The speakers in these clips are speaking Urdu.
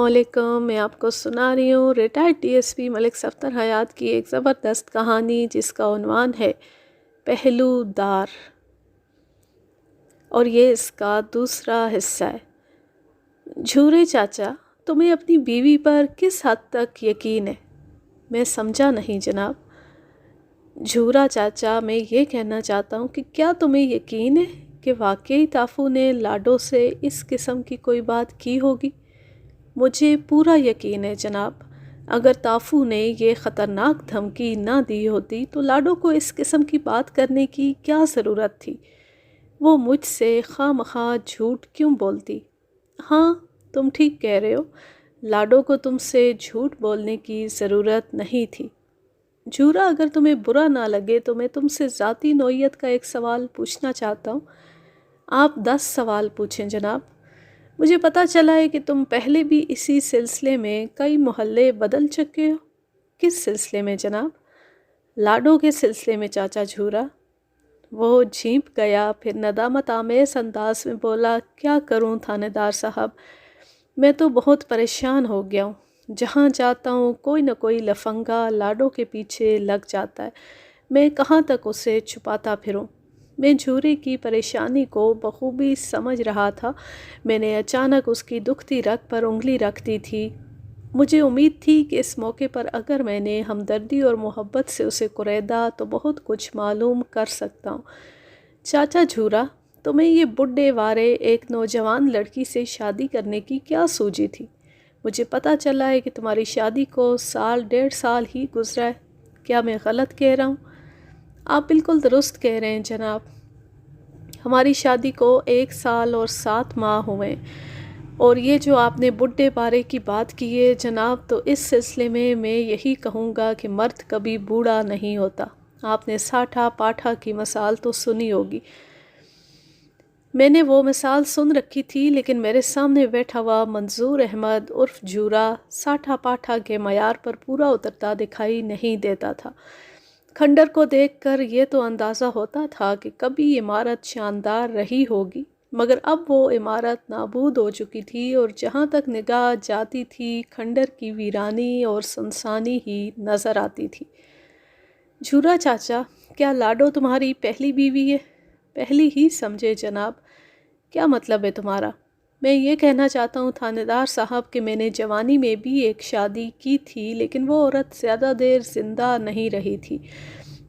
علیکم، میں آپ کو سنا رہی ہوں ریٹائرڈ ڈی ایس پی ملک صفدر حیات کی ایک زبردست کہانی جس کا عنوان ہے پہلو دار، اور یہ اس کا دوسرا حصہ ہے۔ جھورے چاچا، تمہیں اپنی بیوی پر کس حد تک یقین ہے؟ میں سمجھا نہیں جناب۔ جھورا چاچا، میں یہ کہنا چاہتا ہوں کہ کیا تمہیں یقین ہے کہ واقعی تافو نے لاڈو سے اس قسم کی کوئی بات کی ہوگی؟ مجھے پورا یقین ہے جناب۔ اگر تافو نے یہ خطرناک دھمکی نہ دی ہوتی تو لاڈو کو اس قسم کی بات کرنے کی کیا ضرورت تھی؟ وہ مجھ سے خواہ مخواہ جھوٹ کیوں بولتی؟ ہاں، تم ٹھیک کہہ رہے ہو، لاڈو کو تم سے جھوٹ بولنے کی ضرورت نہیں تھی۔ جھورا، اگر تمہیں برا نہ لگے تو میں تم سے ذاتی نوعیت کا ایک سوال پوچھنا چاہتا ہوں۔ آپ 10 سوال پوچھیں جناب۔ مجھے پتہ چلا ہے کہ تم پہلے بھی اسی سلسلے میں کئی محلے بدل چکے ہو۔ کس سلسلے میں جناب؟ لاڈو کے سلسلے میں چاچا جھورا۔ وہ جھینپ گیا، پھر ندامت آمیز انداز میں بولا، کیا کروں تھانے دار صاحب، میں تو بہت پریشان ہو گیا ہوں۔ جہاں جاتا ہوں کوئی نہ کوئی لفنگا لاڈو کے پیچھے لگ جاتا ہے، میں کہاں تک اسے چھپاتا پھروں؟ میں جھورے کی پریشانی کو بخوبی سمجھ رہا تھا۔ میں نے اچانک اس کی دکھتی رگ پر انگلی رکھ دی تھی۔ مجھے امید تھی کہ اس موقع پر اگر میں نے ہمدردی اور محبت سے اسے کریدا تو بہت کچھ معلوم کر سکتا ہوں۔ چاچا جھورا، تمہیں یہ بڈھے وارے ایک نوجوان لڑکی سے شادی کرنے کی کیا سوجی تھی؟ مجھے پتہ چلا ہے کہ تمہاری شادی کو 1.5 سال ہی گزرا ہے۔ کیا میں غلط کہہ رہا ہوں؟ آپ بالکل درست کہہ رہے ہیں جناب۔ ہماری شادی کو 1 سال اور 7 ماہ ہوئے، اور یہ جو آپ نے بڈھے بارے کی بات کی ہے جناب، تو اس سلسلے میں یہی کہوں گا کہ مرد کبھی بوڑھا نہیں ہوتا۔ آپ نے ساٹھا پاٹھا کی مثال تو سنی ہوگی۔ میں نے وہ مثال سن رکھی تھی، لیکن میرے سامنے بیٹھا ہوا منظور احمد عرف جھورا ساٹھا پاٹھا کے معیار پر پورا اترتا دکھائی نہیں دیتا تھا۔ کھنڈر کو دیکھ کر یہ تو اندازہ ہوتا تھا کہ کبھی عمارت شاندار رہی ہوگی، مگر اب وہ عمارت نابود ہو چکی تھی، اور جہاں تک نگاہ جاتی تھی کھنڈر کی ویرانی اور سنسانی ہی نظر آتی تھی۔ جھورا چاچا، کیا لاڈو تمہاری پہلی بیوی ہے؟ پہلی ہی سمجھے جناب۔ کیا مطلب ہے تمہارا؟ میں یہ کہنا چاہتا ہوں تھانے دار صاحب کہ میں نے جوانی میں بھی ایک شادی کی تھی، لیکن وہ عورت زیادہ دیر زندہ نہیں رہی تھی۔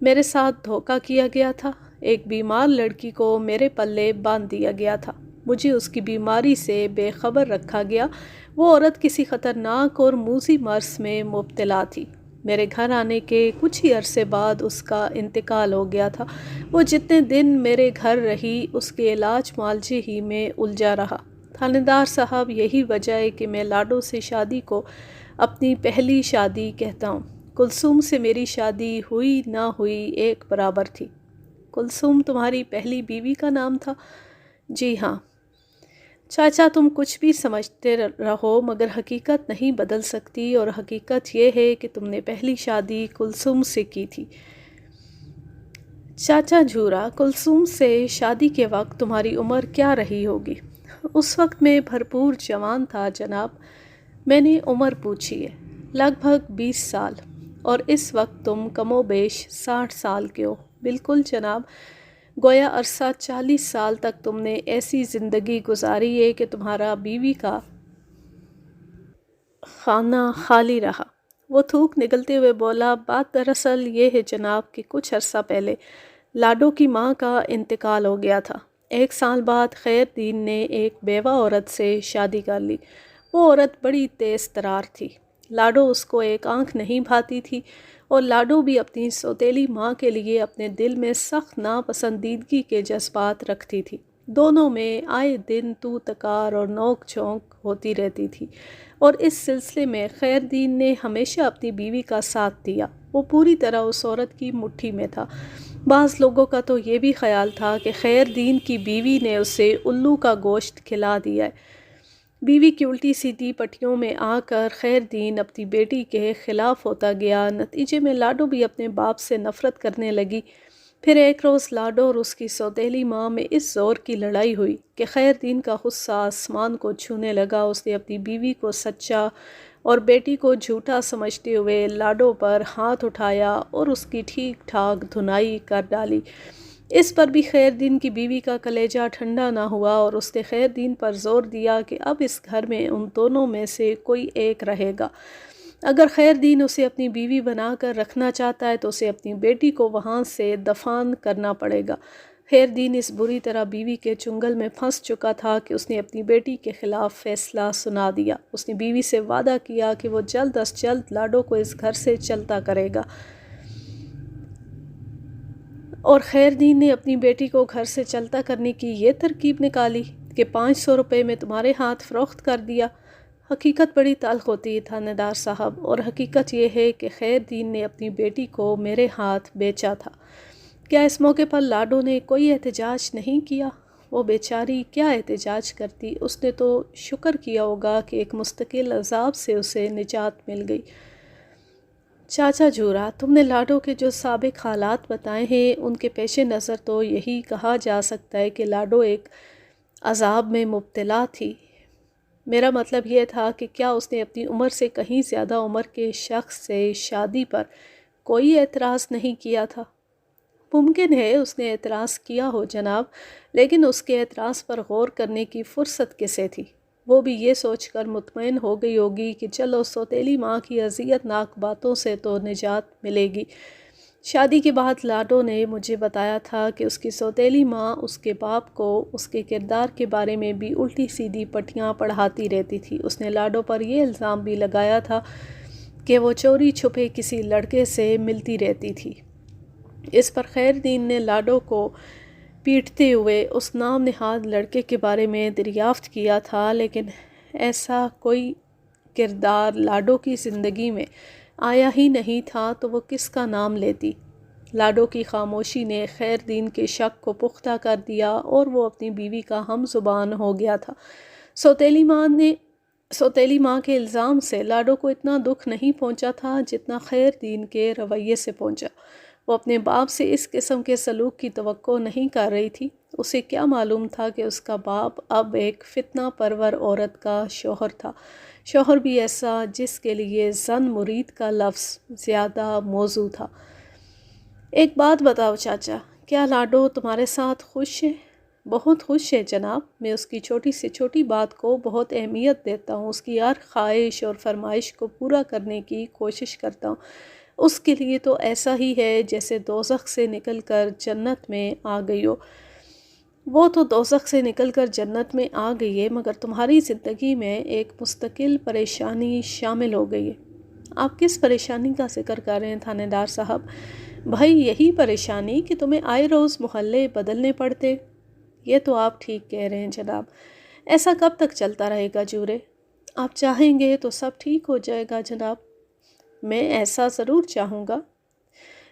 میرے ساتھ دھوکہ کیا گیا تھا۔ ایک بیمار لڑکی کو میرے پلے باندھ دیا گیا تھا۔ مجھے اس کی بیماری سے بے خبر رکھا گیا۔ وہ عورت کسی خطرناک اور موذی مرض میں مبتلا تھی۔ میرے گھر آنے کے کچھ ہی عرصے بعد اس کا انتقال ہو گیا تھا۔ وہ جتنے دن میرے گھر رہی اس کے علاج معالجے ہی میں الجھا رہا۔ تھانے دار صاحب، یہی وجہ ہے کہ میں لاڈو سے شادی کو اپنی پہلی شادی کہتا ہوں۔ کلثوم سے میری شادی ہوئی نہ ہوئی ایک برابر تھی۔ کلثوم تمہاری پہلی بیوی کا نام تھا؟ جی ہاں۔ چاچا، تم کچھ بھی سمجھتے رہو مگر حقیقت نہیں بدل سکتی، اور حقیقت یہ ہے کہ تم نے پہلی شادی کلثوم سے کی تھی۔ چاچا جھورا، کلثوم سے شادی کے وقت تمہاری عمر کیا رہی ہوگی؟ اس وقت میں بھرپور جوان تھا جناب۔ میں نے عمر پوچھی ہے۔ لگ بھگ 20 سال۔ اور اس وقت تم کم و بیش 60 سال کے ہو۔ بالکل جناب۔ گویا عرصہ 40 سال تک تم نے ایسی زندگی گزاری ہے کہ تمہارا بیوی کا خانہ خالی رہا۔ وہ تھوک نگلتے ہوئے بولا، بات دراصل یہ ہے جناب کہ کچھ عرصہ پہلے لاڈو کی ماں کا انتقال ہو گیا تھا۔ 1 سال بعد خیر دین نے ایک بیوہ عورت سے شادی کر لی۔ وہ عورت بڑی تیز ترار تھی۔ لاڈو اس کو ایک آنکھ نہیں بھاتی تھی، اور لاڈو بھی اپنی سوتیلی ماں کے لیے اپنے دل میں سخت ناپسندیدگی کے جذبات رکھتی تھی۔ دونوں میں آئے دن تو تکار اور نوک جھونک ہوتی رہتی تھی، اور اس سلسلے میں خیر دین نے ہمیشہ اپنی بیوی کا ساتھ دیا۔ وہ پوری طرح اس عورت کی مٹھی میں تھا۔ بعض لوگوں کا تو یہ بھی خیال تھا کہ خیر دین کی بیوی نے اسے الو کا گوشت کھلا دیا ہے۔ بیوی کی الٹی سیدھی پٹیوں میں آ کر خیر دین اپنی بیٹی کے خلاف ہوتا گیا۔ نتیجے میں لاڈو بھی اپنے باپ سے نفرت کرنے لگی۔ پھر ایک روز لاڈو اور اس کی سوتیلی ماں میں اس زور کی لڑائی ہوئی کہ خیر دین کا غصہ آسمان کو چھونے لگا۔ اس نے اپنی بیوی کو سچا اور بیٹی کو جھوٹا سمجھتے ہوئے لاڈو پر ہاتھ اٹھایا اور اس کی ٹھیک ٹھاک دھنائی کر ڈالی۔ اس پر بھی خیر دین کی بیوی کا کلیجہ ٹھنڈا نہ ہوا اور اس نے خیر دین پر زور دیا کہ اب اس گھر میں ان دونوں میں سے کوئی ایک رہے گا۔ اگر خیر دین اسے اپنی بیوی بنا کر رکھنا چاہتا ہے تو اسے اپنی بیٹی کو وہاں سے دفن کرنا پڑے گا۔ خیر دین اس بری طرح بیوی کے چنگل میں پھنس چکا تھا کہ اس نے اپنی بیٹی کے خلاف فیصلہ سنا دیا۔ اس نے بیوی سے وعدہ کیا کہ وہ جلد از جلد لاڈو کو اس گھر سے چلتا کرے گا، اور خیر دین نے اپنی بیٹی کو گھر سے چلتا کرنے کی یہ ترکیب نکالی کہ 500 روپے میں تمہارے ہاتھ فروخت کر دیا۔ حقیقت بڑی تلخ ہوتی ہے تھانے دار صاحب، اور حقیقت یہ ہے کہ خیر دین نے اپنی بیٹی کو میرے ہاتھ بیچا تھا۔ کیا اس موقع پر لاڈو نے کوئی احتجاج نہیں کیا؟ وہ بیچاری کیا احتجاج کرتی؟ اس نے تو شکر کیا ہوگا کہ ایک مستقل عذاب سے اسے نجات مل گئی۔ چاچا جھورا، تم نے لاڈو کے جو سابق حالات بتائے ہیں ان کے پیش نظر تو یہی کہا جا سکتا ہے کہ لاڈو ایک عذاب میں مبتلا تھی۔ میرا مطلب یہ تھا کہ کیا اس نے اپنی عمر سے کہیں زیادہ عمر کے شخص سے شادی پر کوئی اعتراض نہیں کیا تھا؟ ممکن ہے اس نے اعتراض کیا ہو جناب، لیکن اس کے اعتراض پر غور کرنے کی فرصت کسے تھی؟ وہ بھی یہ سوچ کر مطمئن ہو گئی ہوگی کہ چلو سوتیلی ماں کی اذیت ناک باتوں سے تو نجات ملے گی۔ شادی کے بعد لاڈو نے مجھے بتایا تھا کہ اس کی سوتیلی ماں اس کے باپ کو اس کے کردار کے بارے میں بھی الٹی سیدھی پٹیاں پڑھاتی رہتی تھی۔ اس نے لاڈو پر یہ الزام بھی لگایا تھا کہ وہ چوری چھپے کسی لڑکے سے ملتی رہتی تھی۔ اس پر خیر دین نے لاڈو کو پیٹتے ہوئے اس نام نہاد لڑکے کے بارے میں دریافت کیا تھا، لیکن ایسا کوئی کردار لاڈو کی زندگی میں آیا ہی نہیں تھا تو وہ کس کا نام لیتی؟ لاڈو کی خاموشی نے خیر دین کے شک کو پختہ کر دیا اور وہ اپنی بیوی کا ہم زبان ہو گیا تھا۔ سوتیلی ماں کے الزام سے لاڈو کو اتنا دکھ نہیں پہنچا تھا جتنا خیر دین کے رویے سے پہنچا۔ وہ اپنے باپ سے اس قسم کے سلوک کی توقع نہیں کر رہی تھی۔ اسے کیا معلوم تھا کہ اس کا باپ اب ایک فتنہ پرور عورت کا شوہر تھا، شوہر بھی ایسا جس کے لیے زن مرید کا لفظ زیادہ موزوں تھا۔ ایک بات بتاؤ چاچا، کیا لاڈو تمہارے ساتھ خوش ہے؟ بہت خوش ہے جناب، میں اس کی چھوٹی سے چھوٹی بات کو بہت اہمیت دیتا ہوں، اس کی ہر خواہش اور فرمائش کو پورا کرنے کی کوشش کرتا ہوں۔ اس کے لیے تو ایسا ہی ہے جیسے دوزخ سے نکل کر جنت میں آ گئی ہو۔ وہ تو دوزخ سے نکل کر جنت میں آ گئی ہے، مگر تمہاری زندگی میں ایک مستقل پریشانی شامل ہو گئی ہے۔ آپ کس پریشانی کا ذکر کر رہے ہیں تھانے دار صاحب؟ بھائی یہی پریشانی کہ تمہیں آئے روز محلے بدلنے پڑتے۔ یہ تو آپ ٹھیک کہہ رہے ہیں جناب۔ ایسا کب تک چلتا رہے گا جورے؟ آپ چاہیں گے تو سب ٹھیک ہو جائے گا جناب۔ میں ایسا ضرور چاہوں گا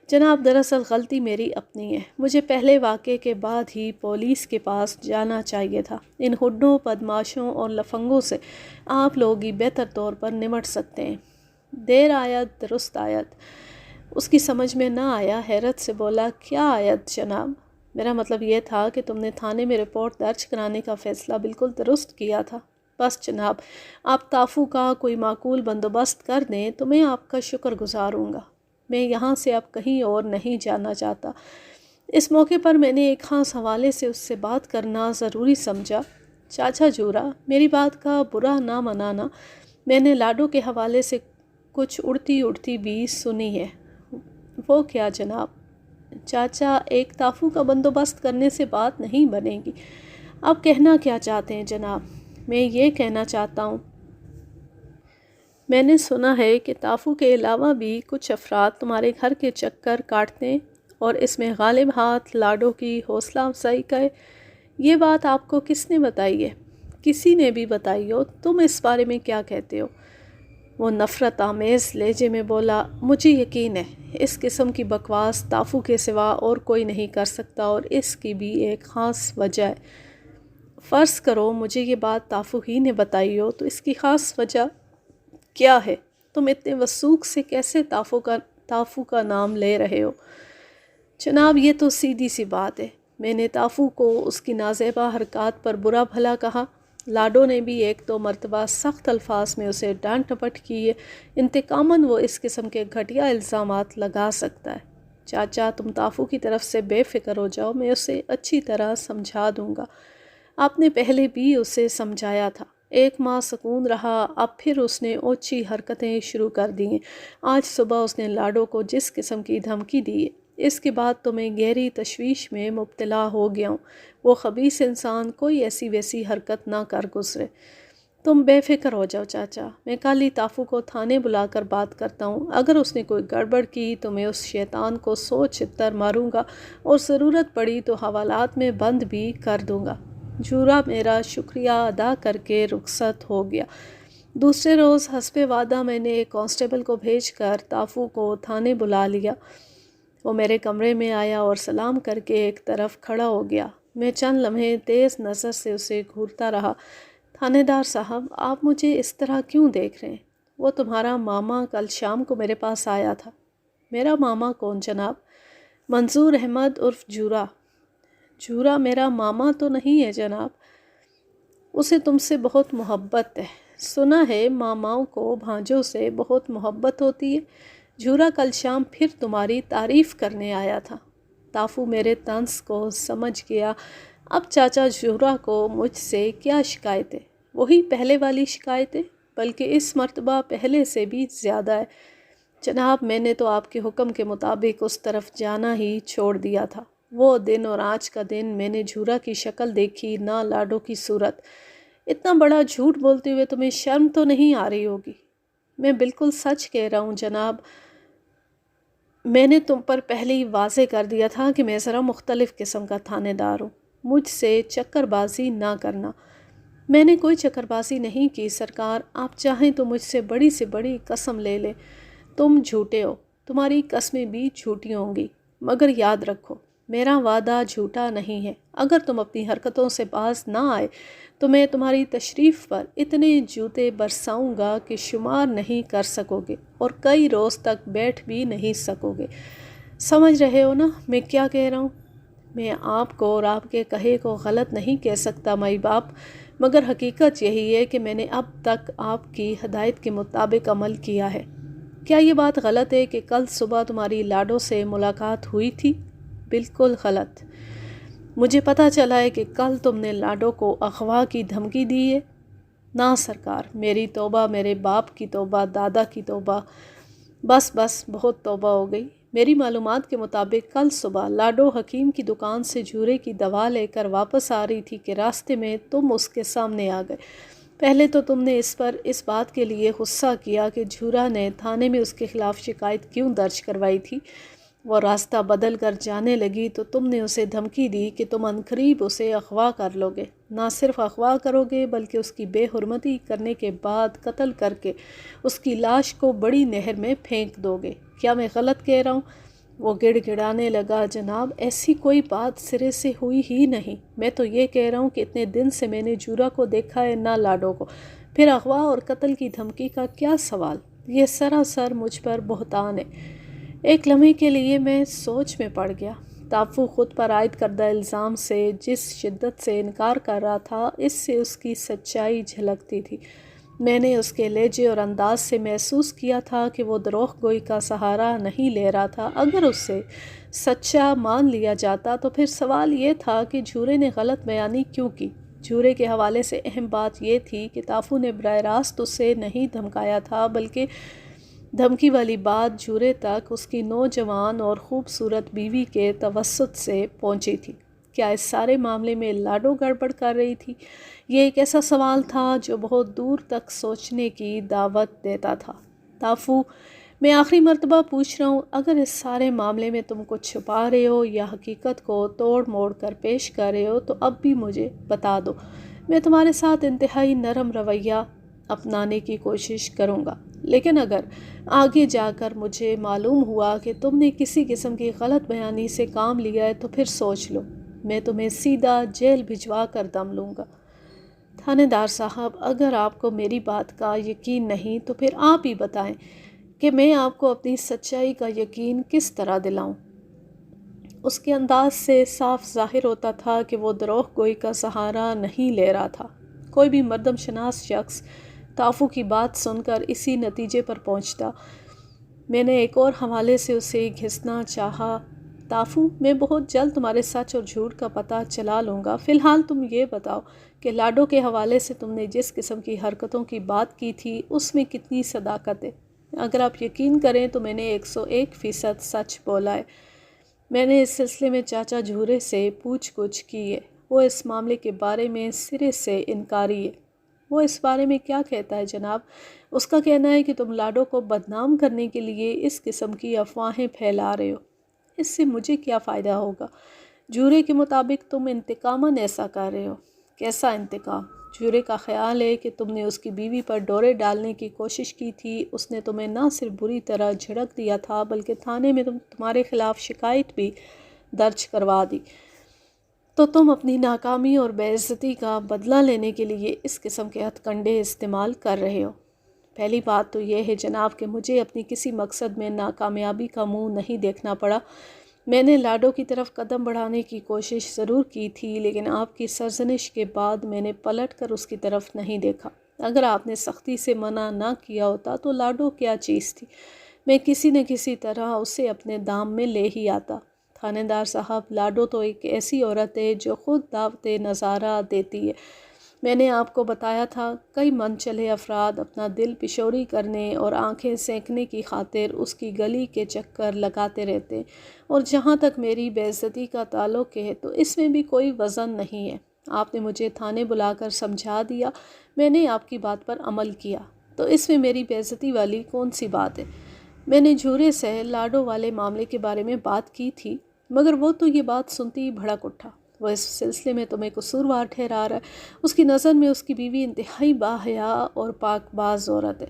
جناب، دراصل غلطی میری اپنی ہے، مجھے پہلے واقعے کے بعد ہی پولیس کے پاس جانا چاہیے تھا۔ ان ہڈوں، بدماشوں اور لفنگوں سے آپ لوگ ہی بہتر طور پر نمٹ سکتے ہیں۔ دیر آیت درست آیت۔ اس کی سمجھ میں نہ آیا، حیرت سے بولا، کیا آیت جناب؟ میرا مطلب یہ تھا کہ تم نے تھانے میں رپورٹ درج کرانے کا فیصلہ بالکل درست کیا تھا۔ بس جناب، آپ تافو کا کوئی معقول بندوبست کر دیں تو میں آپ کا شکر گزار ہوں گا۔ میں یہاں سے اب کہیں اور نہیں جانا چاہتا۔ اس موقع پر میں نے ایک خاص حوالے سے اس سے بات کرنا ضروری سمجھا۔ چاچا جورا، میری بات کا برا نہ منانا، میں نے لاڈو کے حوالے سے کچھ اڑتی بھی سنی ہے۔ وہ کیا جناب؟ چاچا، ایک تافو کا بندوبست کرنے سے بات نہیں بنے گی۔ آپ کہنا کیا چاہتے ہیں جناب؟ میں یہ کہنا چاہتا ہوں، میں نے سنا ہے کہ تافو کے علاوہ بھی کچھ افراد تمہارے گھر کے چکر کاٹتے ہیں اور اس میں غالب ہاتھ لاڈو کی حوصلہ افزائی کا ہے۔ یہ بات آپ کو کس نے بتائی ہے؟ کسی نے بھی بتائی ہو، تم اس بارے میں کیا کہتے ہو؟ وہ نفرت آمیز لہجے میں بولا، مجھے یقین ہے اس قسم کی بکواس تافو کے سوا اور کوئی نہیں کر سکتا، اور اس کی بھی ایک خاص وجہ ہے۔ فرض کرو مجھے یہ بات تافو ہی نے بتائی ہو، تو اس کی خاص وجہ کیا ہے؟ تم اتنے وثوق سے کیسے تافو کا نام لے رہے ہو؟ جناب یہ تو سیدھی سی بات ہے، میں نے تافو کو اس کی نازیبا حرکات پر برا بھلا کہا۔ لاڈو نے بھی ایک دو مرتبہ سخت الفاظ میں اسے ڈانٹ ٹپٹ کی ہے۔ انتقاماً وہ اس قسم کے گھٹیا الزامات لگا سکتا ہے۔ چاچا تم تافو کی طرف سے بے فکر ہو جاؤ، میں اسے اچھی طرح سمجھا دوں گا۔ آپ نے پہلے بھی اسے سمجھایا تھا، 1 ماہ سکون رہا، اب پھر اس نے اوچھی حرکتیں شروع کر دی ہیں۔ آج صبح اس نے لاڈو کو جس قسم کی دھمکی دی ہے، اس کے بعد تو میں گہری تشویش میں مبتلا ہو گیا ہوں۔ وہ خبیث انسان کوئی ایسی ویسی حرکت نہ کر گزرے۔ تم بے فکر ہو جاؤ چاچا، میں کل ہی تافو کو تھانے بلا کر بات کرتا ہوں۔ اگر اس نے کوئی گڑبڑ کی تو میں اس شیطان کو 100 چھتر ماروں گا اور ضرورت پڑی تو حوالات میں بند بھی کر دوں گا۔ جھورا میرا شکریہ ادا کر کے رخصت ہو گیا۔ دوسرے روز حسب وعدہ میں نے ایک کانسٹیبل کو بھیج کر تافو کو تھانے بلا لیا۔ وہ میرے کمرے میں آیا اور سلام کر کے ایک طرف کھڑا ہو گیا۔ میں چند لمحے تیز نظر سے اسے گھورتا رہا۔ تھانے دار صاحب، آپ مجھے اس طرح کیوں دیکھ رہے ہیں؟ وہ تمہارا ماما کل شام کو میرے پاس آیا تھا۔ میرا ماما کون جناب؟ منظور احمد عرف جھورا۔ جھورا میرا ماما تو نہیں ہے جناب، اسے تم سے بہت محبت ہے۔ سنا ہے ماماؤں کو بھانجوں سے بہت محبت ہوتی ہے۔ جھورا کل شام پھر تمہاری تعریف کرنے آیا تھا۔ تافو میرے طنز کو سمجھ گیا۔ اب چاچا جھورا کو مجھ سے کیا شکایت ہے؟ وہی پہلے والی شکایت ہے، بلکہ اس مرتبہ پہلے سے بھی زیادہ ہے۔ جناب میں نے تو آپ کے حکم کے مطابق اس طرف جانا ہی چھوڑ دیا تھا۔ وہ دن اور آج کا دن میں نے جھورا کی شکل دیکھی، نہ لاڈو کی صورت۔ اتنا بڑا جھوٹ بولتے ہوئے تمہیں شرم تو نہیں آ رہی ہوگی؟ میں بالکل سچ کہہ رہا ہوں جناب، میں نے تم پر پہلے ہی واضح کر دیا تھا کہ میں ذرا مختلف قسم کا تھانے دار ہوں، مجھ سے چکر بازی نہ کرنا۔ میں نے کوئی چکر بازی نہیں کی سرکار، آپ چاہیں تو مجھ سے بڑی قسم لے لیں۔ تم جھوٹے ہو، تمہاری قسمیں بھی جھوٹی ہوں گی، مگر یاد رکھو میرا وعدہ جھوٹا نہیں ہے۔ اگر تم اپنی حرکتوں سے باز نہ آئے تو میں تمہاری تشریف پر اتنے جوتے برساؤں گا کہ شمار نہیں کر سکو گے اور کئی روز تک بیٹھ بھی نہیں سکو گے۔ سمجھ رہے ہو نا میں کیا کہہ رہا ہوں؟ میں آپ کو اور آپ کے کہے کو غلط نہیں کہہ سکتا مائی باپ، مگر حقیقت یہی ہے کہ میں نے اب تک آپ کی ہدایت کے مطابق عمل کیا ہے۔ کیا یہ بات غلط ہے کہ کل صبح تمہاری لاڈو سے ملاقات ہوئی تھی؟ بالکل غلط۔ مجھے پتہ چلا ہے کہ کل تم نے لاڈو کو اغوا کی دھمکی دی ہے۔ نہ سرکار، میری توبہ، میرے باپ کی توبہ، دادا کی توبہ، بس بہت توبہ ہو گئی۔ میری معلومات کے مطابق کل صبح لاڈو حکیم کی دکان سے جھورے کی دوا لے کر واپس آ رہی تھی کہ راستے میں تم اس کے سامنے آ گئے۔ پہلے تو تم نے اس پر اس بات کے لیے غصہ کیا کہ جھورا نے تھانے میں اس کے خلاف شکایت کیوں درج کروائی تھی۔ وہ راستہ بدل کر جانے لگی تو تم نے اسے دھمکی دی کہ تم عنقریب اسے اغوا کر لو گے، نہ صرف اغوا کرو گے بلکہ اس کی بے حرمتی کرنے کے بعد قتل کر کے اس کی لاش کو بڑی نہر میں پھینک دو گے۔ کیا میں غلط کہہ رہا ہوں؟ وہ گڑ گڑانے لگا۔ جناب ایسی کوئی بات سرے سے ہوئی ہی نہیں، میں تو یہ کہہ رہا ہوں کہ اتنے دن سے میں نے جھورا کو دیکھا ہے نہ لاڈو کو، پھر اغوا اور قتل کی دھمکی کا کیا سوال؟ یہ سراسر مجھ پر بہتان ہے۔ ایک لمحے کے لیے میں سوچ میں پڑ گیا۔ تافو خود پر عائد کردہ الزام سے جس شدت سے انکار کر رہا تھا، اس سے اس کی سچائی جھلکتی تھی۔ میں نے اس کے لہجے اور انداز سے محسوس کیا تھا کہ وہ دروغ گوئی کا سہارا نہیں لے رہا تھا۔ اگر اسے سچا مان لیا جاتا تو پھر سوال یہ تھا کہ جھورے نے غلط بیانی کیوں کی۔ جھورے کے حوالے سے اہم بات یہ تھی کہ تافو نے براہ راست اسے نہیں دھمکایا تھا، بلکہ دھمکی والی بات جھورے تک اس کی نوجوان اور خوبصورت بیوی کے توسط سے پہنچی تھی۔ کیا اس سارے معاملے میں لاڈو گڑبڑ کر رہی تھی؟ یہ ایک ایسا سوال تھا جو بہت دور تک سوچنے کی دعوت دیتا تھا۔ تافو، میں آخری مرتبہ پوچھ رہا ہوں، اگر اس سارے معاملے میں تم کچھ چھپا رہے ہو یا حقیقت کو توڑ موڑ کر پیش کر رہے ہو تو اب بھی مجھے بتا دو۔ میں تمہارے ساتھ انتہائی نرم رویہ اپنانے کی کوشش کروں گا، لیکن اگر آگے جا کر مجھے معلوم ہوا کہ تم نے کسی قسم کی غلط بیانی سے کام لیا ہے تو پھر سوچ لو، میں تمہیں سیدھا جیل بھجوا کر دم لوں گا۔ تھانے دار صاحب، اگر آپ کو میری بات کا یقین نہیں تو پھر آپ ہی بتائیں کہ میں آپ کو اپنی سچائی کا یقین کس طرح دلاؤں۔ اس کے انداز سے صاف ظاہر ہوتا تھا کہ وہ دروغ گوئی کا سہارا نہیں لے رہا تھا۔ کوئی بھی مردم شناس شخص تافو کی بات سن کر اسی نتیجے پر پہنچتا۔ میں نے ایک اور حوالے سے اسے گھسنا چاہا۔ تافو، میں بہت جلد تمہارے سچ اور جھوٹ کا پتہ چلا لوں گا۔ فی الحال تم یہ بتاؤ کہ لاڈو کے حوالے سے تم نے جس قسم کی حرکتوں کی بات کی تھی اس میں کتنی صداقت ہے؟ اگر آپ یقین کریں تو میں نے 101% سچ بولا ہے۔ میں نے اس سلسلے میں چاچا جھورے سے پوچھ گچھ کی ہے۔ وہ اس معاملے کے بارے میں سرے سے انکاری ہے۔ وہ اس بارے میں کیا کہتا ہے جناب؟ اس کا کہنا ہے کہ تم لاڈو کو بدنام کرنے کے لیے اس قسم کی افواہیں پھیلا رہے ہو۔ اس سے مجھے کیا فائدہ ہوگا؟ جھورے کے مطابق تم انتقاماً ایسا کر رہے ہو۔ کیسا انتقام؟ جھورے کا خیال ہے کہ تم نے اس کی بیوی پر ڈورے ڈالنے کی کوشش کی تھی۔ اس نے تمہیں نہ صرف بری طرح جھڑک دیا تھا بلکہ تھانے میں تمہارے خلاف شکایت بھی درج کروا دی۔ تو تم اپنی ناکامی اور بے عزتی کا بدلہ لینے کے لیے اس قسم کے ہتھ کنڈے استعمال کر رہے ہو۔ پہلی بات تو یہ ہے جناب کہ مجھے اپنی کسی مقصد میں ناکامیابی کا منہ نہیں دیکھنا پڑا۔ میں نے لاڈو کی طرف قدم بڑھانے کی کوشش ضرور کی تھی، لیکن آپ کی سرزنش کے بعد میں نے پلٹ کر اس کی طرف نہیں دیکھا۔ اگر آپ نے سختی سے منع نہ کیا ہوتا تو لاڈو کیا چیز تھی؟ میں کسی نہ کسی طرح اسے اپنے دام میں لے ہی آتا۔ تھانے دار صاحب، لاڈو تو ایک ایسی عورت ہے جو خود دعوت نظارہ دیتی ہے۔ میں نے آپ کو بتایا تھا، کئی من چلے افراد اپنا دل پشوری کرنے اور آنکھیں سینکنے کی خاطر اس کی گلی کے چکر لگاتے رہتے، اور جہاں تک میری بے عزتی کا تعلق ہے تو اس میں بھی کوئی وزن نہیں ہے۔ آپ نے مجھے تھانے بلا کر سمجھا دیا، میں نے آپ کی بات پر عمل کیا، تو اس میں میری بے عزتی والی کون سی بات ہے؟ میں نے جھورے سے لاڈو والے معاملے کے بارے میں بات کی تھی، مگر وہ تو یہ بات سنتی ہی بھڑک اٹھا۔ وہ اس سلسلے میں تمہیں قصوروار ٹھہرا رہا ہے۔ اس کی نظر میں اس کی بیوی انتہائی باحیا اور پاک باز عورت ہے۔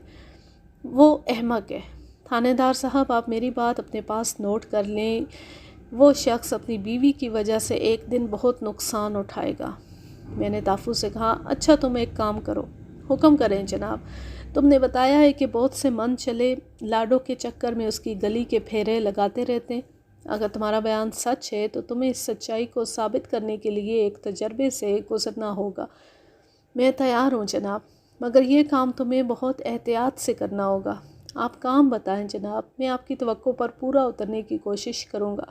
وہ احمق ہے۔ تھانے دار صاحب، آپ میری بات اپنے پاس نوٹ کر لیں۔ وہ شخص اپنی بیوی کی وجہ سے ایک دن بہت نقصان اٹھائے گا۔ میں نے تافو سے کہا، اچھا تم ایک کام کرو۔ حکم کریں جناب۔ تم نے بتایا ہے کہ بہت سے من چلے لاڈو کے چکر میں اس کی گلی کے پھیرے لگاتے رہتے ہیں۔ اگر تمہارا بیان سچ ہے تو تمہیں اس سچائی کو ثابت کرنے کے لیے ایک تجربے سے گزرنا ہوگا۔ میں تیار ہوں جناب، مگر یہ کام تمہیں بہت احتیاط سے کرنا ہوگا۔ آپ کام بتائیں جناب، میں آپ کی توقع پر پورا اترنے کی کوشش کروں گا۔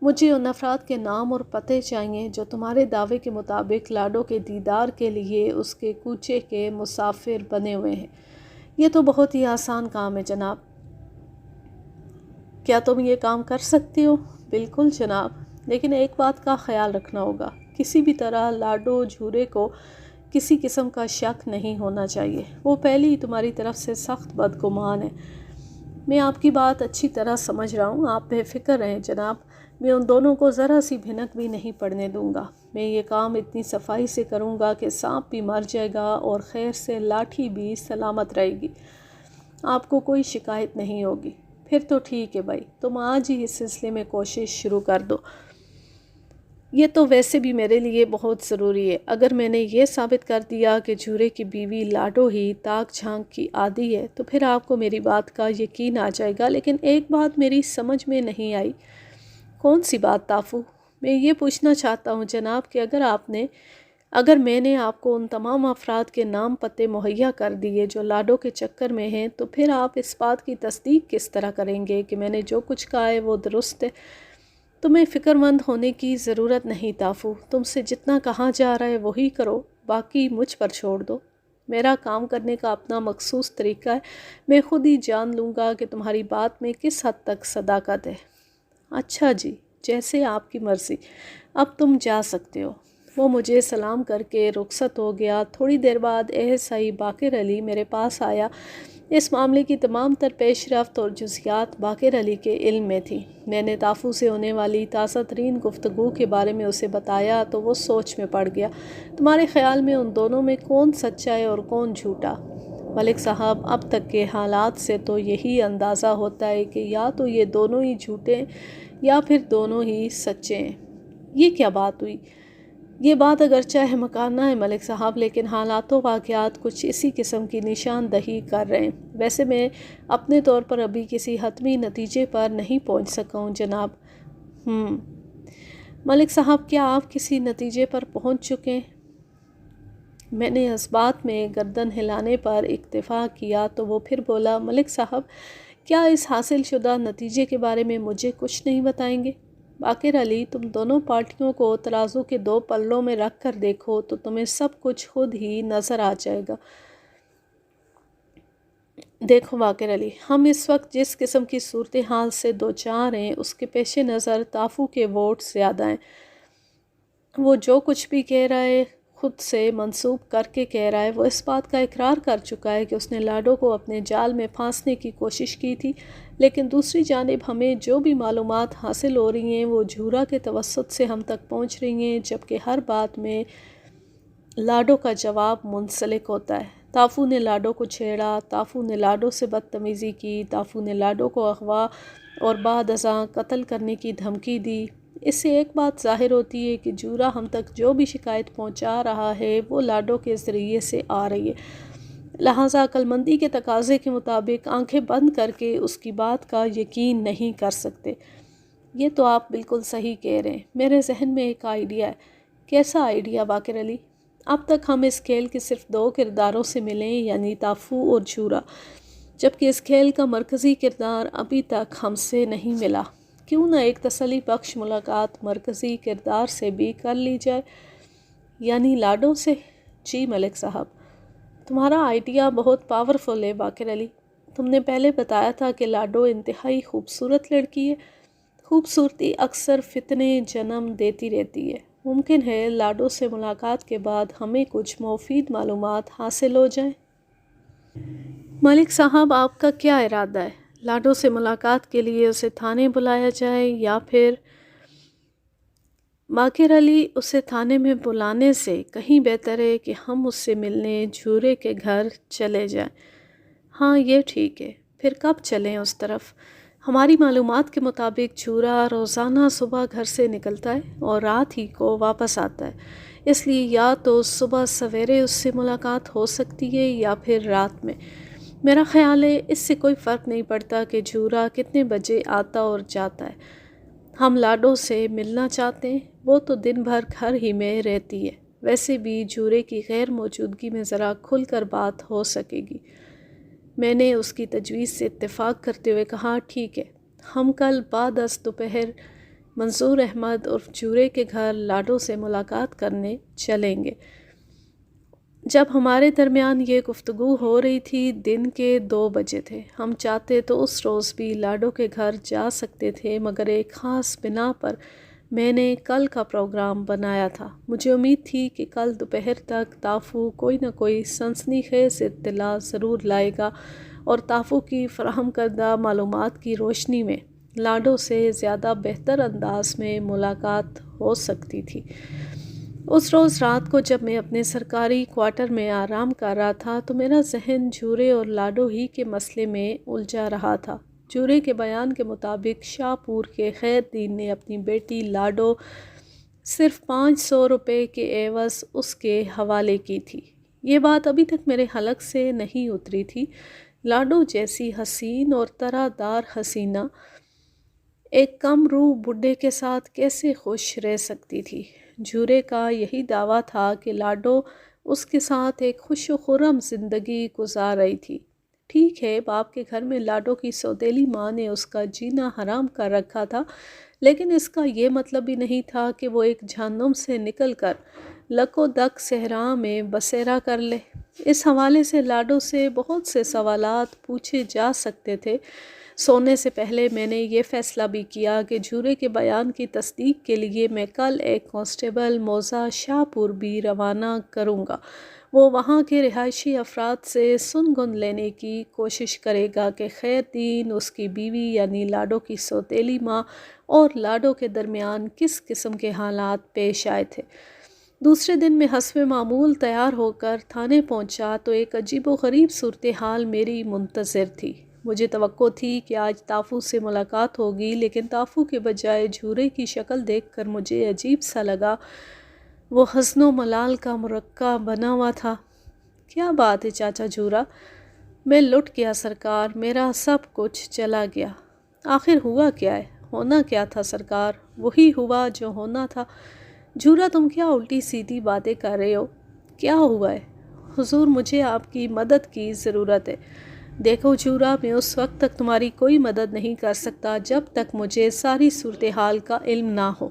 مجھے ان افراد کے نام اور پتے چاہیے جو تمہارے دعوے کے مطابق لاڈو کے دیدار کے لیے اس کے کوچے کے مسافر بنے ہوئے ہیں۔ یہ تو بہت ہی آسان کام ہے جناب۔ کیا تم یہ کام کر سکتے ہو؟ بالکل جناب، لیکن ایک بات کا خیال رکھنا ہوگا، کسی بھی طرح لاڈو جھورے کو کسی قسم کا شک نہیں ہونا چاہیے۔ وہ پہلے ہی تمہاری طرف سے سخت بدگمان ہے۔ میں آپ کی بات اچھی طرح سمجھ رہا ہوں، آپ بے فکر رہیں جناب۔ میں ان دونوں کو ذرا سی بھنک بھی نہیں پڑنے دوں گا۔ میں یہ کام اتنی صفائی سے کروں گا کہ سانپ بھی مر جائے گا اور خیر سے لاٹھی بھی سلامت رہے گی۔ آپ کو کوئی شکایت نہیں ہوگی۔ پھر تو ٹھیک ہے بھائی، تم آج ہی اس سلسلے میں کوشش شروع کر دو۔ یہ تو ویسے بھی میرے لیے بہت ضروری ہے۔ اگر میں نے یہ ثابت کر دیا کہ جھورے کی بیوی لاڈو ہی تاک جھانک کی عادی ہے تو پھر آپ کو میری بات کا یقین آ جائے گا۔ لیکن ایک بات میری سمجھ میں نہیں آئی۔ کون سی بات تافو؟ میں یہ پوچھنا چاہتا ہوں جناب کہ اگر میں نے آپ کو ان تمام افراد کے نام پتے مہیا کر دیے جو لاڈو کے چکر میں ہیں، تو پھر آپ اس بات کی تصدیق کس طرح کریں گے کہ میں نے جو کچھ کہا ہے وہ درست ہے؟ تمہیں فکر مند ہونے کی ضرورت نہیں تافو، تم سے جتنا کہا جا رہا ہے وہی کرو، باقی مجھ پر چھوڑ دو۔ میرا کام کرنے کا اپنا مخصوص طریقہ ہے، میں خود ہی جان لوں گا کہ تمہاری بات میں کس حد تک صداقت ہے۔ اچھا جی، جیسے آپ کی مرضی، اب تم جا سکتے ہو۔ وہ مجھے سلام کر کے رخصت ہو گیا۔ تھوڑی دیر بعد ASI باقر علی میرے پاس آیا۔ اس معاملے کی تمام تر پیش رفت اور جزیات باقر علی کے علم میں تھی۔ میں نے تافو سے ہونے والی تازہ ترین گفتگو کے بارے میں اسے بتایا تو وہ سوچ میں پڑ گیا۔ تمہارے خیال میں ان دونوں میں کون سچا ہے اور کون جھوٹا؟ ملک صاحب، اب تک کے حالات سے تو یہی اندازہ ہوتا ہے کہ یا تو یہ دونوں ہی جھوٹے ہیں یا پھر دونوں ہی سچے ہیں۔ یہ کیا بات ہوئی؟ یہ بات اگرچہ احمقانہ ہے ملک صاحب، لیکن حالات و واقعات کچھ اسی قسم کی نشاندہی کر رہے ہیں۔ ویسے میں اپنے طور پر ابھی کسی حتمی نتیجے پر نہیں پہنچ سکا ہوں جناب۔ ملک صاحب کیا آپ کسی نتیجے پر پہنچ چکے ہیں؟ میں نے اس بات میں گردن ہلانے پر اکتفا کیا تو وہ پھر بولا، ملک صاحب کیا اس حاصل شدہ نتیجے کے بارے میں مجھے کچھ نہیں بتائیں گے؟ باقر علی، تم دونوں پارٹیوں کو ترازو کے دو پلوں میں رکھ کر دیکھو تو تمہیں سب کچھ خود ہی نظر آ جائے گا۔ دیکھو باقر علی، ہم اس وقت جس قسم کی صورتحال سے دوچار ہیں اس کے پیش نظر تافو کے ووٹ زیادہ ہیں۔ وہ جو کچھ بھی کہہ رہا ہے خود سے منسوب کر کے کہہ رہا ہے۔ وہ اس بات کا اقرار کر چکا ہے کہ اس نے لاڈو کو اپنے جال میں پھانسنے کی کوشش کی تھی، لیکن دوسری جانب ہمیں جو بھی معلومات حاصل ہو رہی ہیں وہ جھورا کے توسط سے ہم تک پہنچ رہی ہیں، جبکہ ہر بات میں لاڈو کا جواب منسلک ہوتا ہے۔ تافو نے لاڈو کو چھیڑا، تافو نے لاڈو سے بدتمیزی کی، تافو نے لاڈو کو اغوا اور بعد ازاں قتل کرنے کی دھمکی دی۔ اس سے ایک بات ظاہر ہوتی ہے کہ جھورا ہم تک جو بھی شکایت پہنچا رہا ہے وہ لاڈو کے ذریعے سے آ رہی ہے، لہٰذا عقل مندی کے تقاضے کے مطابق آنکھیں بند کر کے اس کی بات کا یقین نہیں کر سکتے۔ یہ تو آپ بالکل صحیح کہہ رہے ہیں۔ میرے ذہن میں ایک آئیڈیا ہے۔ کیسا آئیڈیا باقر علی؟ اب تک ہم اس کھیل کے صرف دو کرداروں سے ملیں، یعنی تافو اور جھورا، جبکہ اس کھیل کا مرکزی کردار ابھی تک ہم سے نہیں ملا۔ کیوں نہ ایک تسلی بخش ملاقات مرکزی کردار سے بھی کر لی جائے، یعنی لاڈو سے؟ جی ملک صاحب، تمہارا آئیڈیا بہت پاورفل ہے باقر علی۔ تم نے پہلے بتایا تھا کہ لاڈو انتہائی خوبصورت لڑکی ہے۔ خوبصورتی اکثر فتنے جنم دیتی رہتی ہے۔ ممکن ہے لاڈو سے ملاقات کے بعد ہمیں کچھ مفید معلومات حاصل ہو جائیں۔ ملک صاحب آپ کا کیا ارادہ ہے؟ لاڈو سے ملاقات کے لیے اسے تھانے بلایا جائے یا پھر؟ باقر علی، اسے تھانے میں بلانے سے کہیں بہتر ہے کہ ہم اس سے ملنے جھورے کے گھر چلے جائیں۔ ہاں یہ ٹھیک ہے، پھر کب چلیں اس طرف؟ ہماری معلومات کے مطابق جھورا روزانہ صبح گھر سے نکلتا ہے اور رات ہی کو واپس آتا ہے، اس لیے یا تو صبح سویرے اس سے ملاقات ہو سکتی ہے یا پھر رات میں۔ میرا خیال ہے اس سے کوئی فرق نہیں پڑتا کہ جھورا کتنے بجے آتا اور جاتا ہے۔ ہم لاڈو سے ملنا چاہتے ہیں، وہ تو دن بھر گھر ہی میں رہتی ہے، ویسے بھی جھورے کی غیر موجودگی میں ذرا کھل کر بات ہو سکے گی۔ میں نے اس کی تجویز سے اتفاق کرتے ہوئے کہا، ٹھیک ہے، ہم کل بعد از دوپہر منظور احمد عرف جھورے کے گھر لاڈو سے ملاقات کرنے چلیں گے۔ جب ہمارے درمیان یہ گفتگو ہو رہی تھی دن کے 2 بجے تھے۔ ہم چاہتے تو اس روز بھی لاڈو کے گھر جا سکتے تھے، مگر ایک خاص بنا پر میں نے کل کا پروگرام بنایا تھا۔ مجھے امید تھی کہ کل دوپہر تک تافو کوئی نہ کوئی سنسنی خیز اطلاع ضرور لائے گا اور تافو کی فراہم کردہ معلومات کی روشنی میں لاڈو سے زیادہ بہتر انداز میں ملاقات ہو سکتی تھی۔ اس روز رات کو جب میں اپنے سرکاری کوارٹر میں آرام کر رہا تھا تو میرا ذہن جھورے اور لاڈو ہی کے مسئلے میں الجھا رہا تھا۔ جھورے کے بیان کے مطابق شاہ پور کے خیر دین نے اپنی بیٹی لاڈو صرف 500 روپے کے عوض اس کے حوالے کی تھی۔ یہ بات ابھی تک میرے حلق سے نہیں اتری تھی۔ لاڈو جیسی حسین اور طرح دار حسینہ ایک کم روح بڈھے کے ساتھ کیسے خوش رہ سکتی تھی؟ جھورے کا یہی دعویٰ تھا کہ لاڈو اس کے ساتھ ایک خوش و خرم زندگی گزار رہی تھی۔ ٹھیک ہے، باپ کے گھر میں لاڈو کی سوتیلی ماں نے اس کا جینا حرام کر رکھا تھا، لیکن اس کا یہ مطلب بھی نہیں تھا کہ وہ ایک جہنم سے نکل کر لک و دک صحرا میں بسیرا کر لے۔ اس حوالے سے لاڈو سے بہت سے سوالات پوچھے جا سکتے تھے۔ سونے سے پہلے میں نے یہ فیصلہ بھی کیا کہ جھورے کے بیان کی تصدیق کے لیے میں کل ایک کانسٹیبل موزہ شاہ پور بھی روانہ کروں گا۔ وہ وہاں کے رہائشی افراد سے سن گن لینے کی کوشش کرے گا کہ خیر دین، اس کی بیوی یعنی لاڈو کی سوتیلی ماں اور لاڈو کے درمیان کس قسم کے حالات پیش آئے تھے۔ دوسرے دن میں حسب معمول تیار ہو کر تھانے پہنچا تو ایک عجیب و غریب صورتحال میری منتظر تھی۔ مجھے توقع تھی کہ آج تافو سے ملاقات ہوگی، لیکن تافو کے بجائے جھورے کی شکل دیکھ کر مجھے عجیب سا لگا۔ وہ حزن و ملال کا مرقع بنا ہوا تھا۔ کیا بات ہے چاچا جھورا؟ میں لٹ گیا سرکار، میرا سب کچھ چلا گیا۔ آخر ہوا کیا ہے؟ ہونا کیا تھا سرکار، وہی ہوا جو ہونا تھا۔ جھورا تم کیا الٹی سیدھی باتیں کر رہے ہو؟ کیا ہوا ہے؟ حضور مجھے آپ کی مدد کی ضرورت ہے۔ دیکھو جھورا، میں اس وقت تک تمہاری کوئی مدد نہیں کر سکتا جب تک مجھے ساری صورتحال کا علم نہ ہو۔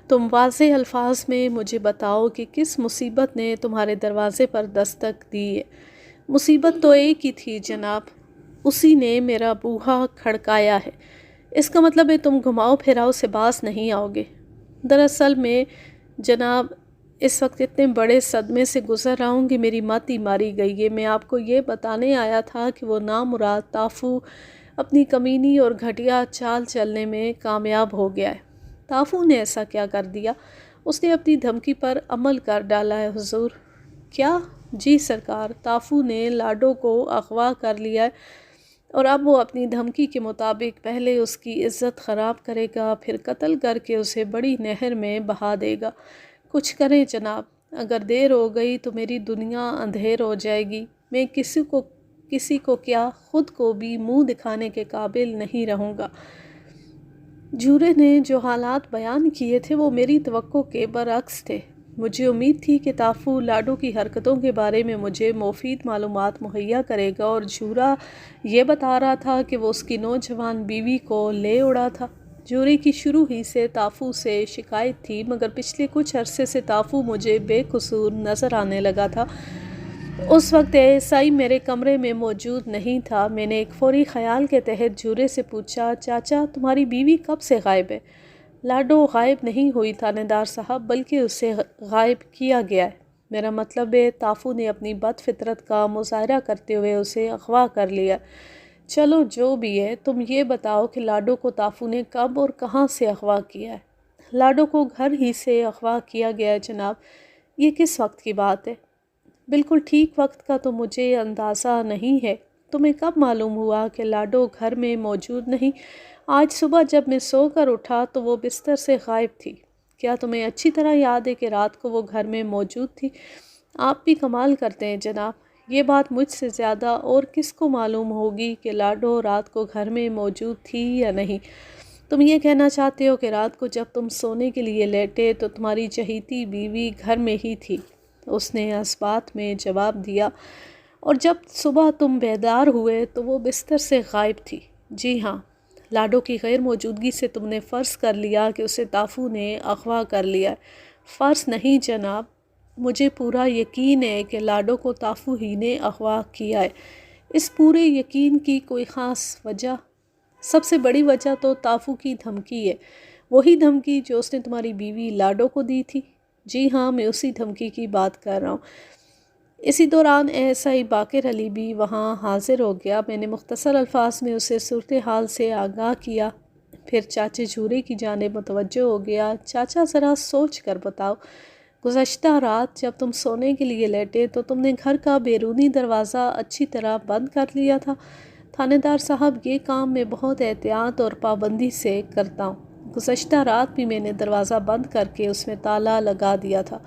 تم واضح الفاظ میں مجھے بتاؤ کہ کس مصیبت نے تمہارے دروازے پر دستک دی ہے۔ مصیبت تو ایک ہی تھی جناب، اسی نے میرا بوہا کھڑکایا ہے۔ اس کا مطلب ہے تم گھماؤ پھراؤ سے باز نہیں آؤ گے۔ دراصل میں جناب اس وقت اتنے بڑے صدمے سے گزر رہا ہوں کہ میری مت ہی ماری گئی ہے۔ میں آپ کو یہ بتانے آیا تھا کہ وہ نامراد تافو اپنی کمینی اور گھٹیا چال چلنے میں کامیاب ہو گیا ہے۔ تافو نے ایسا کیا کر دیا؟ اس نے اپنی دھمکی پر عمل کر ڈالا ہے حضور۔ کیا؟ جی سرکار، تافو نے لاڈو کو اغوا کر لیا ہے اور اب وہ اپنی دھمکی کے مطابق پہلے اس کی عزت خراب کرے گا، پھر قتل کر کے اسے بڑی نہر میں بہا دے گا۔ کچھ کریں جناب، اگر دیر ہو گئی تو میری دنیا اندھیر ہو جائے گی۔ میں کسی کو کیا، خود کو بھی منہ دکھانے کے قابل نہیں رہوں گا۔ جھورے نے جو حالات بیان کیے تھے وہ میری توقع کے برعکس تھے۔ مجھے امید تھی کہ تافو لاڈو کی حرکتوں کے بارے میں مجھے مفید معلومات مہیا کرے گا، اور جھورا یہ بتا رہا تھا کہ وہ اس کی نوجوان بیوی کو لے اڑا تھا۔ جھورے کی شروع ہی سے تافو سے شکایت تھی، مگر پچھلے کچھ عرصے سے تافو مجھے بے قصور نظر آنے لگا تھا۔ اس وقت ایسائی میرے کمرے میں موجود نہیں تھا۔ میں نے ایک فوری خیال کے تحت جھورے سے پوچھا، چاچا تمہاری بیوی کب سے غائب ہے؟ لاڈو غائب نہیں ہوئی تھانے صاحب، بلکہ اسے غائب کیا گیا ہے۔ میرا مطلب ہے تافو نے اپنی بد فطرت کا مظاہرہ کرتے ہوئے اسے اغوا کر لیا۔ چلو جو بھی ہے، تم یہ بتاؤ کہ لاڈو کو تافو نے کب اور کہاں سے اغوا کیا ہے؟ لاڈو کو گھر ہی سے اغوا کیا گیا ہے جناب۔ یہ کس وقت کی بات ہے؟ بالکل ٹھیک وقت کا تو مجھے اندازہ نہیں ہے۔ تمہیں کب معلوم ہوا کہ لاڈو گھر میں موجود نہیں؟ آج صبح جب میں سو کر اٹھا تو وہ بستر سے غائب تھی۔ کیا تمہیں اچھی طرح یاد ہے کہ رات کو وہ گھر میں موجود تھی؟ آپ بھی کمال کرتے ہیں جناب، یہ بات مجھ سے زیادہ اور کس کو معلوم ہوگی کہ لاڈو رات کو گھر میں موجود تھی یا نہیں؟ تم یہ کہنا چاہتے ہو کہ رات کو جب تم سونے کے لیے لیٹے تو تمہاری چہیتی بیوی گھر میں ہی تھی؟ اس نے اس بات میں جواب دیا، اور جب صبح تم بیدار ہوئے تو وہ بستر سے غائب تھی۔ جی ہاں۔ لاڈو کی غیر موجودگی سے تم نے فرض کر لیا کہ اسے تافو نے اغوا کر لیا ہے۔ فرض نہیں جناب، مجھے پورا یقین ہے کہ لاڈو کو تافو ہی نے اغوا کیا ہے۔ اس پورے یقین کی کوئی خاص وجہ؟ سب سے بڑی وجہ تو تافو کی دھمکی ہے، وہی دھمکی جو اس نے تمہاری بیوی لاڈو کو دی تھی۔ جی ہاں، میں اسی دھمکی کی بات کر رہا ہوں۔ اسی دوران ایسائی باقر علی بھی وہاں حاضر ہو گیا۔ میں نے مختصر الفاظ میں اسے صورتحال سے آگاہ کیا، پھر چاچے جھورے کی جانب متوجہ ہو گیا۔ چاچا ذرا سوچ کر بتاؤ، گزشتہ رات جب تم سونے کے لیے لیٹے تو تم نے گھر کا بیرونی دروازہ اچھی طرح بند کر لیا تھا؟ تھانے دار صاحب، یہ کام میں بہت احتیاط اور پابندی سے کرتا ہوں۔ گزشتہ رات بھی میں نے دروازہ بند کر کے اس میں تالا لگا دیا تھا۔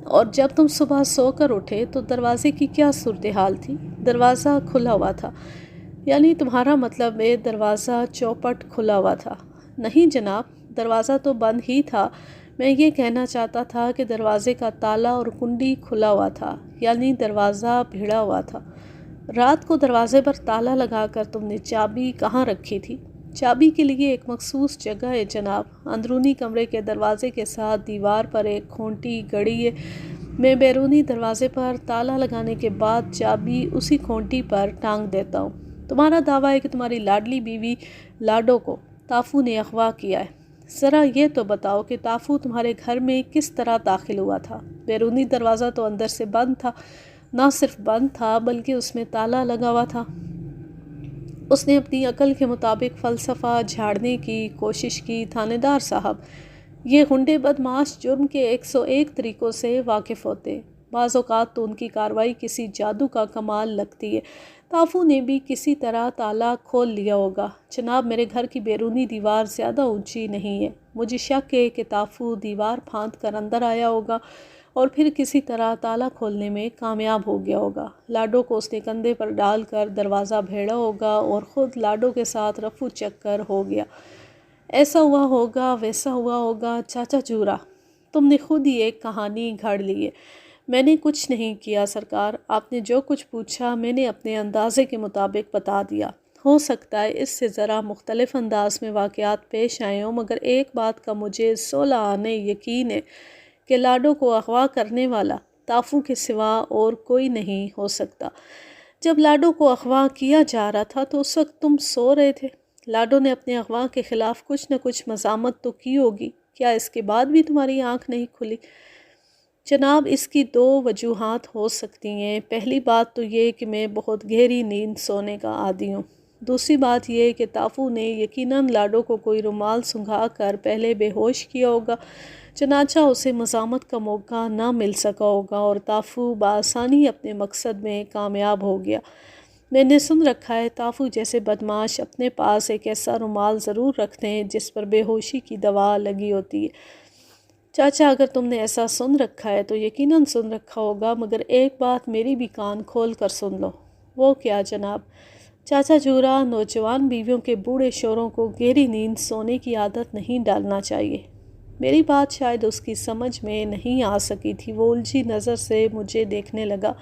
اور جب تم صبح سو کر اٹھے تو دروازے کی کیا صورتحال تھی؟ دروازہ کھلا ہوا تھا؟ یعنی تمہارا مطلب ہے دروازہ چوپٹ کھلا ہوا تھا؟ نہیں جناب، دروازہ تو بند ہی تھا۔ میں یہ کہنا چاہتا تھا کہ دروازے کا تالا اور کنڈی کھلا ہوا تھا، یعنی دروازہ بھیڑا ہوا تھا۔ رات کو دروازے پر تالا لگا کر تم نے چابی کہاں رکھی تھی؟ چابی کے لیے ایک مخصوص جگہ ہے جناب، اندرونی کمرے کے دروازے کے ساتھ دیوار پر ایک کھونٹی گڑی ہے۔ میں بیرونی دروازے پر تالا لگانے کے بعد چابی اسی کھونٹی پر ٹانگ دیتا ہوں۔ تمہارا دعویٰ ہے کہ تمہاری لاڈلی بیوی لاڈو کو تافو نے اغوا کیا ہے۔ ذرا یہ تو بتاؤ کہ تافو تمہارے گھر میں کس طرح داخل ہوا تھا؟ بیرونی دروازہ تو اندر سے بند تھا، نہ صرف بند تھا بلکہ اس میں تالا لگا ہوا تھا۔ اس نے اپنی عقل کے مطابق فلسفہ جھاڑنے کی کوشش کی۔ تھانے دار صاحب، یہ غنڈے بدماش جرم کے 101 طریقوں سے واقف ہوتے ہیں۔ بعض اوقات تو ان کی کارروائی کسی جادو کا کمال لگتی ہے۔ تافو نے بھی کسی طرح تالا کھول لیا ہوگا۔ جناب، میرے گھر کی بیرونی دیوار زیادہ اونچی نہیں ہے۔ مجھے شک ہے کہ تافو دیوار پھاند کر اندر آیا ہوگا اور پھر کسی طرح تالا کھولنے میں کامیاب ہو گیا ہوگا۔ لاڈو کو اس نے کندھے پر ڈال کر دروازہ بھیڑا ہوگا اور خود لاڈو کے ساتھ رفو چکر ہو گیا۔ ایسا ہوا ہوگا، ویسا ہوا ہوگا۔ چاچا جورا، تم نے خود ہی ایک کہانی گھڑ لی ہے۔ میں نے کچھ نہیں کیا سرکار، آپ نے جو کچھ پوچھا میں نے اپنے اندازے کے مطابق بتا دیا۔ ہو سکتا ہے اس سے ذرا مختلف انداز میں واقعات پیش آئے ہوں، مگر ایک بات کا مجھے صلح آنے یقین ہے کہ لاڈو کو اغوا کرنے والا تافو کے سوا اور کوئی نہیں ہو سکتا۔ جب لاڈو کو اغوا کیا جا رہا تھا تو اس وقت تم سو رہے تھے۔ لاڈو نے اپنے اغوا کے خلاف کچھ نہ کچھ مزاحمت تو کی ہوگی، کیا اس کے بعد بھی تمہاری آنکھ نہیں کھلی؟ جناب، اس کی دو وجوہات ہو سکتی ہیں۔ پہلی بات تو یہ کہ میں بہت گہری نیند سونے کا عادی ہوں۔ دوسری بات یہ کہ تافو نے یقیناً لاڈو کو کوئی رومال سنگھا کر پہلے بے ہوش کیا ہوگا، چنانچہ اسے مزاحمت کا موقع نہ مل سکا ہوگا اور تافو بآسانی اپنے مقصد میں کامیاب ہو گیا۔ میں نے سن رکھا ہے تافو جیسے بدماش اپنے پاس ایک ایسا رومال ضرور رکھتے ہیں جس پر بے ہوشی کی دوا لگی ہوتی ہے۔ چاچا، اگر تم نے ایسا سن رکھا ہے تو یقیناً سن رکھا ہوگا، مگر ایک بات میری بھی کان کھول کر سن لو۔ وہ کیا جناب؟ چاچا جورا، نوجوان بیویوں کے بوڑھے شوہروں کو گہری نیند سونے کی عادت نہیں ڈالنا چاہیے۔ میری بات شاید اس کی سمجھ میں نہیں آ سکی تھی۔ وہ الجھی نظر سے مجھے دیکھنے لگا۔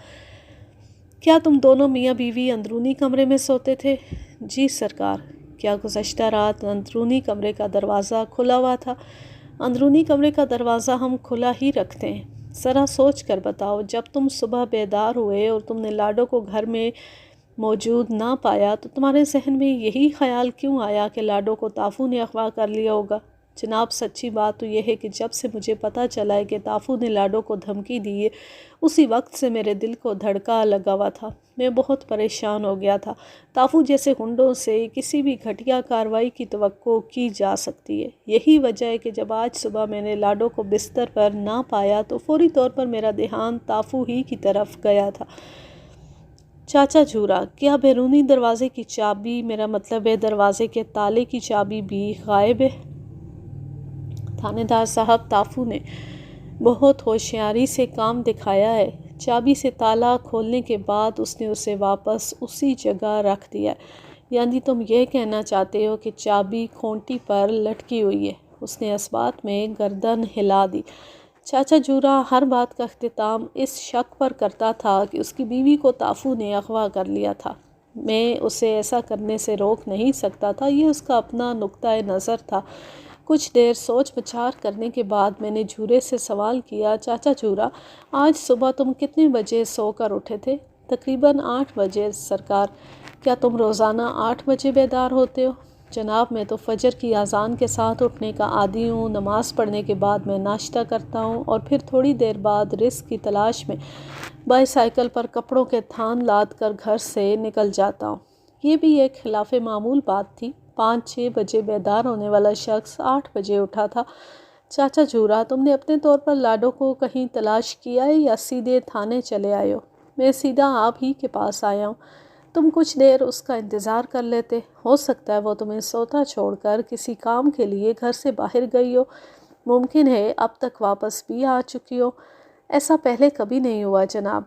کیا تم دونوں میاں بیوی اندرونی کمرے میں سوتے تھے؟ جی سرکار۔ کیا گزشتہ رات اندرونی کمرے کا دروازہ کھلا ہوا تھا؟ اندرونی کمرے کا دروازہ ہم کھلا ہی رکھتے ہیں۔ ذرا سوچ کر بتاؤ، جب تم صبح بیدار ہوئے اور تم نے لاڈو کو گھر میں موجود نہ پایا تو تمہارے ذہن میں یہی خیال کیوں آیا کہ لاڈو کو تافو نے اغوا کر لیا ہوگا؟ جناب، سچی بات تو یہ ہے کہ جب سے مجھے پتہ چلا ہے کہ تافو نے لاڈو کو دھمکی دی ہے، اسی وقت سے میرے دل کو دھڑکا لگا ہوا تھا۔ میں بہت پریشان ہو گیا تھا۔ تافو جیسے ہنڈوں سے کسی بھی گھٹیا کارروائی کی توقع کی جا سکتی ہے۔ یہی وجہ ہے کہ جب آج صبح میں نے لاڈو کو بستر پر نہ پایا تو فوری طور پر میرا دھیان تافو ہی کی طرف گیا تھا۔ چاچا جورا، کیا بیرونی دروازے کی چابی، میرا مطلب ہے دروازے کے تالے کی چابی بھی غائب ہے؟ تھانے دار صاحب، تافو نے بہت ہوشیاری سے کام دکھایا ہے۔ چابی سے تالا کھولنے کے بعد اس نے اسے واپس اسی جگہ رکھ دیا۔ یعنی تم یہ کہنا چاہتے ہو کہ چابی کھونٹی پر لٹکی ہوئی ہے؟ اس نے اس بات میں گردن ہلا دی۔ چاچا جورا ہر بات کا اختتام اس شک پر کرتا تھا کہ اس کی بیوی کو تافو نے اغوا کر لیا تھا۔ میں اسے ایسا کرنے سے روک نہیں سکتا تھا، یہ اس کا اپنا نقطۂ نظر تھا۔ کچھ دیر سوچ بچار کرنے کے بعد میں نے جورے سے سوال کیا، چاچا جورا، آج صبح تم کتنے بجے سو کر اٹھے تھے؟ تقریباً 8 بجے سرکار۔ کیا تم روزانہ 8 بجے بیدار ہوتے ہو؟ جناب، میں تو فجر کی اذان کے ساتھ اٹھنے کا عادی ہوں۔ نماز پڑھنے کے بعد میں ناشتہ کرتا ہوں اور پھر تھوڑی دیر بعد رزق کی تلاش میں بائی سائیکل پر کپڑوں کے تھان لاد کر گھر سے نکل جاتا ہوں۔ یہ بھی ایک خلاف معمول بات تھی۔ 5-6 بجے بیدار ہونے والا شخص 8 بجے اٹھا تھا۔ چاچا جورا، تم نے اپنے طور پر لاڈو کو کہیں تلاش کیا ہے یا سیدھے تھانے چلے آئے ہو؟ میں سیدھا آپ ہی کے پاس آیا ہوں۔ تم کچھ دیر اس کا انتظار کر لیتے، ہو سکتا ہے وہ تمہیں سوتا چھوڑ کر کسی کام کے لیے گھر سے باہر گئی ہو، ممکن ہے اب تک واپس بھی آ چکی ہو۔ ایسا پہلے کبھی نہیں ہوا جناب۔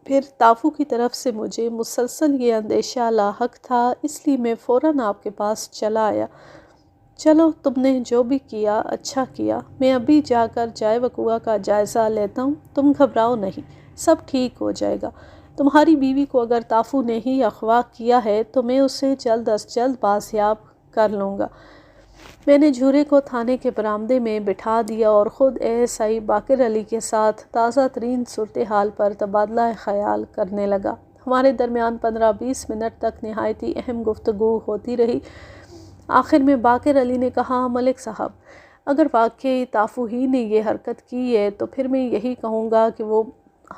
پھر تافو کی طرف سے مجھے مسلسل یہ اندیشہ لاحق تھا، اس لیے میں فوراً آپ کے پاس چلا آیا۔ چلو، تم نے جو بھی کیا اچھا کیا۔ میں ابھی جا کر جائے وقوعہ کا جائزہ لیتا ہوں، تم گھبراؤ نہیں، سب ٹھیک ہو جائے گا۔ تمہاری بیوی کو اگر تافو نے ہی اغوا کیا ہے تو میں اسے جلد از جلد بازیاب کر لوں گا۔ میں نے جورے کو تھانے کے برآمدے میں بٹھا دیا اور خود ASI باقر علی کے ساتھ تازہ ترین صورتحال پر تبادلہ خیال کرنے لگا۔ ہمارے درمیان 15-20 منٹ تک نہایت ہی اہم گفتگو ہوتی رہی۔ آخر میں باقر علی نے کہا، ملک صاحب، اگر واقعی تافو ہی نے یہ حرکت کی ہے تو پھر میں یہی کہوں گا کہ وہ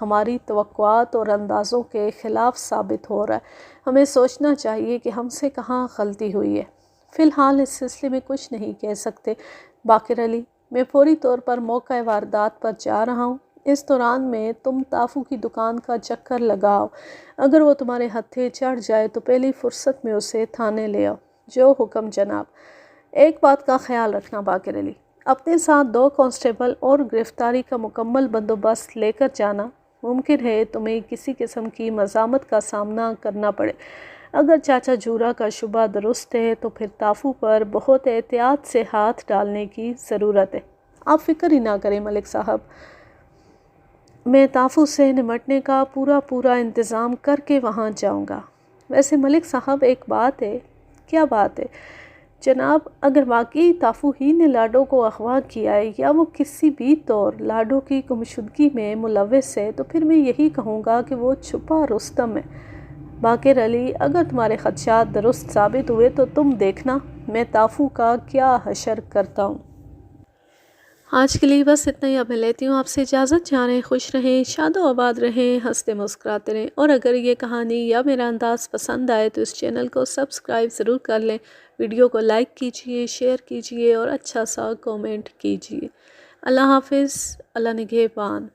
ہماری توقعات اور اندازوں کے خلاف ثابت ہو رہا ہے۔ ہمیں سوچنا چاہیے کہ ہم سے کہاں غلطی ہوئی ہے۔ فی الحال اس سلسلے میں کچھ نہیں کہہ سکتے باقر علی۔ میں فوری طور پر موقع واردات پر جا رہا ہوں۔ اس دوران میں تم تافو کی دکان کا چکر لگاؤ۔ اگر وہ تمہارے ہتھے چڑھ جائے تو پہلی فرصت میں اسے تھانے لے آؤ۔ جو حکم جناب۔ ایک بات کا خیال رکھنا باقر علی، اپنے ساتھ 2 کانسٹیبل اور گرفتاری کا مکمل بندوبست لے کر جانا۔ ممکن ہے تمہیں کسی قسم کی مزاحمت کا سامنا کرنا پڑے۔ اگر چاچا جھورا کا شبہ درست ہے تو پھر تافو پر بہت احتیاط سے ہاتھ ڈالنے کی ضرورت ہے۔ آپ فکر ہی نہ کریں ملک صاحب، میں تافو سے نمٹنے کا پورا انتظام کر کے وہاں جاؤں گا۔ ویسے ملک صاحب ایک بات ہے۔ کیا بات ہے جناب؟ اگر واقعی تافو ہی نے لاڈو کو اغوا کیا ہے یا وہ کسی بھی طور لاڈو کی گمشدگی میں ملوث ہے تو پھر میں یہی کہوں گا کہ وہ چھپا رستم ہے۔ باقر علی، اگر تمہارے خدشات درست ثابت ہوئے تو تم دیکھنا میں تافو کا کیا حشر کرتا ہوں۔ آج کے لیے بس اتنا ہی، اب میں لیتی ہوں آپ سے اجازت۔ جانے خوش رہیں، شاد و آباد رہیں، ہنستے مسکراتے رہیں، اور اگر یہ کہانی یا میرا انداز پسند آئے تو اس چینل کو سبسکرائب ضرور کر لیں، ویڈیو کو لائک کیجئے، شیئر کیجئے اور اچھا سا کومنٹ کیجئے۔ اللہ حافظ، اللہ نگہبان۔